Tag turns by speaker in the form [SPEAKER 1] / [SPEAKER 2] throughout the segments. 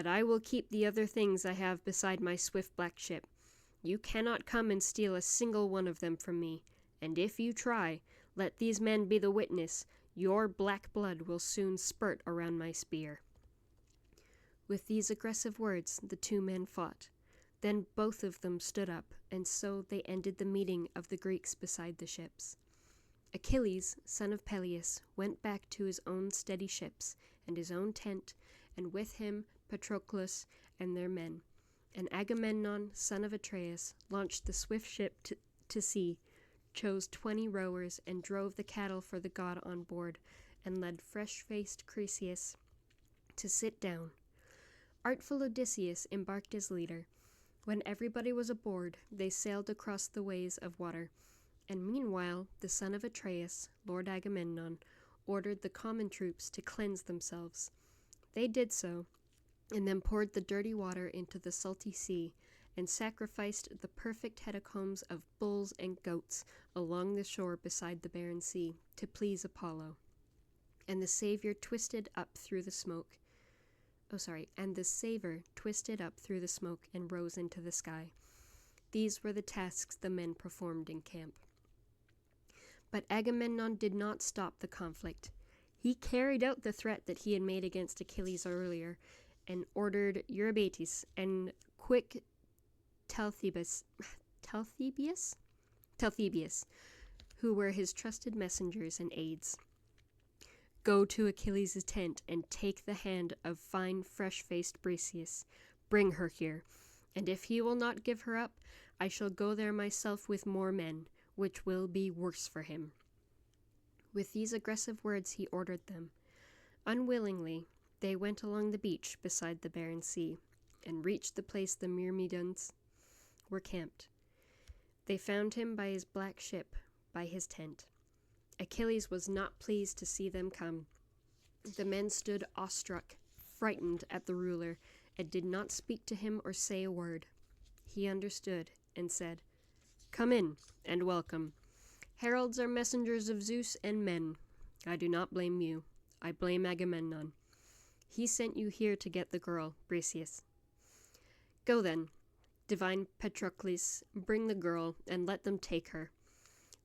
[SPEAKER 1] but I will keep the other things I have beside my swift black ship. You cannot come and steal a single one of them from me, and if you try, let these men be the witness, your black blood will soon spurt around my spear." With these aggressive words, the two men fought. Then both of them stood up, and so they ended the meeting of the Greeks beside the ships. Achilles, son of Peleus, went back to his own steady ships and his own tent, and with him Patroclus and their men. And Agamemnon, son of Atreus, launched the swift ship to sea, chose 20 rowers, and drove the cattle for the god on board, and led fresh-faced Chryseis to sit down. Artful Odysseus embarked as leader. When everybody was aboard, they sailed across the ways of water, and meanwhile the son of Atreus, Lord Agamemnon, ordered the common troops to cleanse themselves. They did so, and then poured the dirty water into the salty sea, and sacrificed the perfect hecatombs of bulls and goats along the shore beside the barren sea, to please Apollo. And the savor twisted up through the smoke. And rose into the sky. These were the tasks the men performed in camp. But Agamemnon did not stop the conflict. He carried out the threat that he had made against Achilles earlier, and ordered Eurybates and quick Talthybius, who were his trusted messengers and aides. "Go to Achilles' tent and take the hand of fine, fresh-faced Briseis. Bring her here, and if he will not give her up, I shall go there myself with more men, which will be worse for him." With these aggressive words he ordered them. Unwillingly, they went along the beach beside the barren sea, and reached the place the Myrmidons were camped. They found him by his black ship, by his tent. Achilles was not pleased to see them come. The men stood awestruck, frightened at the ruler, and did not speak to him or say a word. He understood, and said, "Come in, and welcome. Heralds are messengers of Zeus and men. I do not blame you. I blame Agamemnon. He sent you here to get the girl, Briseis. Go then, divine Patroclus, bring the girl, and let them take her.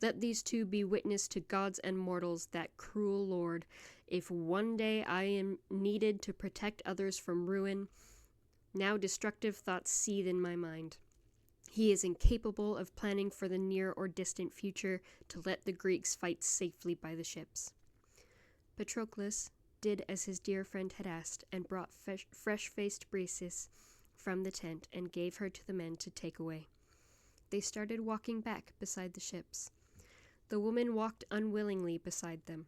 [SPEAKER 1] Let these two be witness to gods and mortals that cruel lord, if one day I am needed to protect others from ruin, now destructive thoughts seethe in my mind. He is incapable of planning for the near or distant future to let the Greeks fight safely by the ships." Patroclus did as his dear friend had asked, and brought fresh-faced Briseis from the tent and gave her to the men to take away. They started walking back beside the ships. The woman walked unwillingly beside them.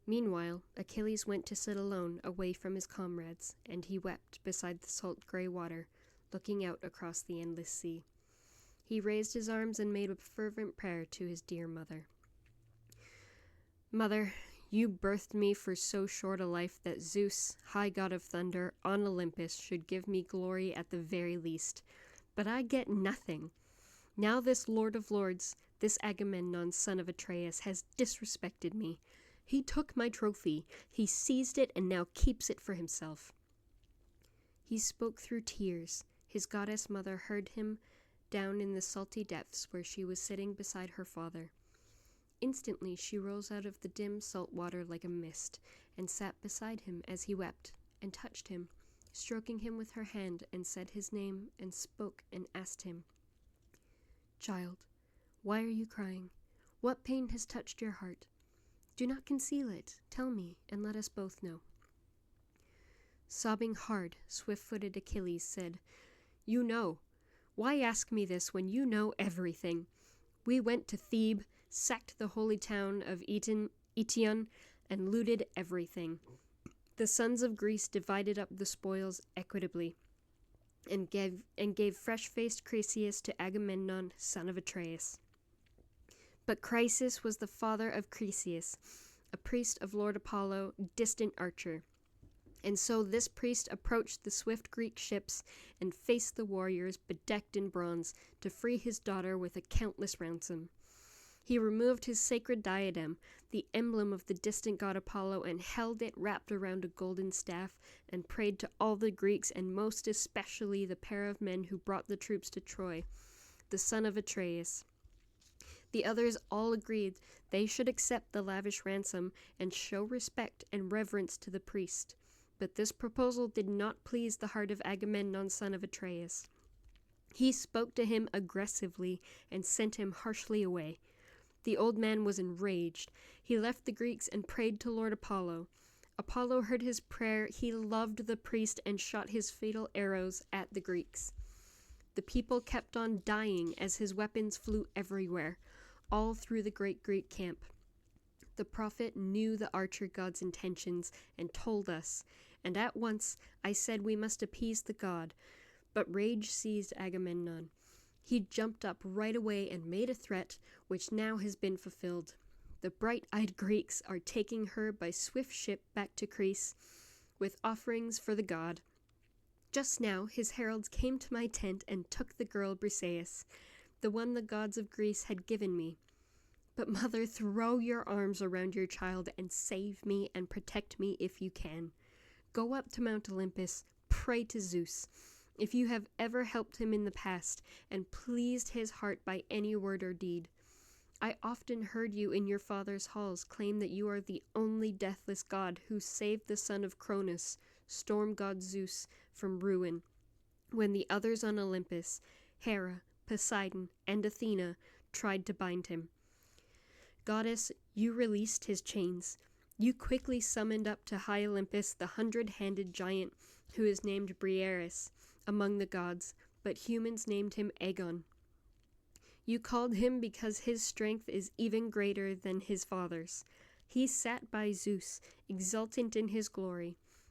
[SPEAKER 1] Meanwhile, Achilles went to sit alone away from his comrades, and he wept beside the salt gray water, looking out across the endless sea. He raised his arms and made a fervent prayer to his dear mother. "Mother, you birthed me for so short a life that Zeus, high god of thunder, on Olympus should give me glory at the very least. But I get nothing. Now this Lord of Lords, this Agamemnon, son of Atreus, has disrespected me. He took my trophy, he seized it, and now keeps it for himself." He spoke through tears. His goddess mother heard him down in the salty depths where she was sitting beside her father. Instantly she rose out of the dim salt water like a mist, and sat beside him as he wept, and touched him, stroking him with her hand, and said his name, and spoke and asked him, "Child, why are you crying? What pain has touched your heart? Do not conceal it. Tell me, and let us both know." Sobbing hard, swift-footed Achilles said, "You know. Why ask me this when you know everything? We went to Thebes, sacked the holy town of Eetion, and looted everything. The sons of Greece divided up the spoils equitably, and gave fresh-faced Chryseis to Agamemnon, son of Atreus. But Chryseis was the father of Chryseis, a priest of Lord Apollo, distant archer. And so this priest approached the swift Greek ships and faced the warriors bedecked in bronze to free his daughter with a countless ransom. He removed his sacred diadem, the emblem of the distant god Apollo, and held it wrapped around a golden staff, and prayed to all the Greeks, and most especially the pair of men who brought the troops to Troy, the son of Atreus. The others all agreed they should accept the lavish ransom and show respect and reverence to the priest. But this proposal did not please the heart of Agamemnon, son of Atreus. He spoke to him aggressively and sent him harshly away. The old man was enraged. He left the Greeks and prayed to Lord Apollo. Apollo heard his prayer. He loved the priest and shot his fatal arrows at the Greeks. The people kept on dying as his weapons flew everywhere, all through the great Greek camp. The prophet knew the archer god's intentions and told us, and at once I said we must appease the god. But rage seized Agamemnon. He jumped up right away and made a threat, which now has been fulfilled. The bright-eyed Greeks are taking her by swift ship back to Greece with offerings for the god. Just now his heralds came to my tent and took the girl Briseis, the one the gods of Greece had given me. But mother, throw your arms around your child and save me and protect me if you can. Go up to Mount Olympus, pray to Zeus, if you have ever helped him in the past and pleased his heart by any word or deed. I often heard you in your father's halls claim that you are the only deathless god who saved the son of Cronus, storm god Zeus, from ruin, when the others on Olympus, Hera, Poseidon, and Athena, tried to bind him. Goddess, you released his chains. You quickly summoned up to high Olympus the 100-handed giant who is named Briareus among the gods, but humans named him Aegon. You called him because his strength is even greater than his father's. He sat by Zeus, exultant in his glory.